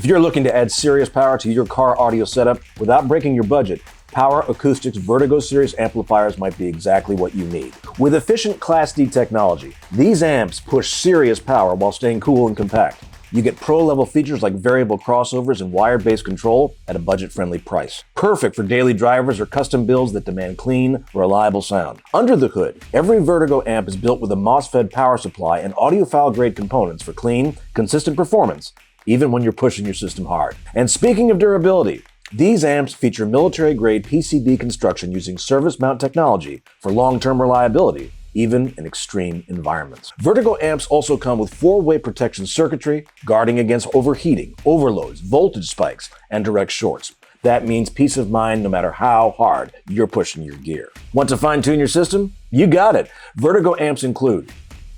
If you're looking to add serious power to your car audio setup without breaking your budget, Power Acoustik's Vertigo Series amplifiers might be exactly what you need. With efficient Class D technology, these amps push serious power while staying cool and compact. You get pro-level features like variable crossovers and wire-based control at a budget-friendly price. Perfect for daily drivers or custom builds that demand clean, reliable sound. Under the hood, every Vertigo amp is built with a MOSFET power supply and audiophile-grade components for clean, consistent performance, even when you're pushing your system hard. And speaking of durability, these amps feature military-grade PCB construction using service mount technology for long-term reliability, even in extreme environments. Vertigo amps also come with 4-way protection circuitry, guarding against overheating, overloads, voltage spikes, and direct shorts. That means peace of mind no matter how hard you're pushing your gear. Want to fine-tune your system? You got it! Vertigo amps include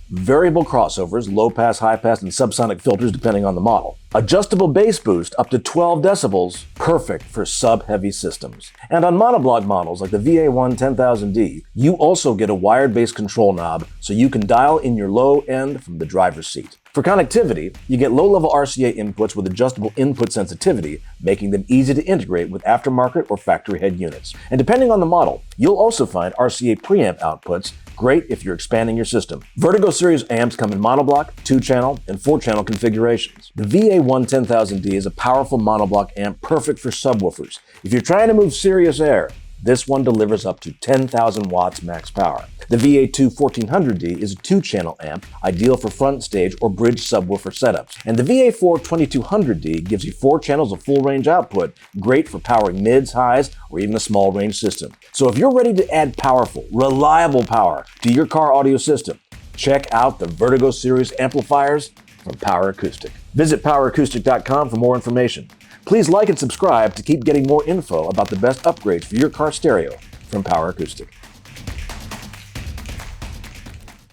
variable crossovers, low-pass, high-pass, and subsonic filters depending on the model. Adjustable bass boost up to 12 decibels, perfect for sub-heavy systems. And on monoblock models like the VA1 10000D, you also get a wired bass control knob so you can dial in your low end from the driver's seat. For connectivity, you get low-level RCA inputs with adjustable input sensitivity, making them easy to integrate with aftermarket or factory head units. And depending on the model, you'll also find RCA preamp outputs, great if you're expanding your system. Vertigo Series amps come in monoblock, 2-channel, and 4-channel configurations. The VA1 10000D is a powerful monoblock amp perfect for subwoofers. If you're trying to move serious air, this one delivers up to 10,000 watts max power. The VA2 1400D is a 2-channel amp, ideal for front stage or bridge subwoofer setups. And the VA4 2200D gives you 4 channels of full range output, great for powering mids, highs, or even a small range system. So if you're ready to add powerful, reliable power to your car audio system, check out the Vertigo Series amplifiers from Power Acoustik. Visit poweracoustik.com for more information. Please like and subscribe to keep getting more info about the best upgrades for your car stereo from Power Acoustik.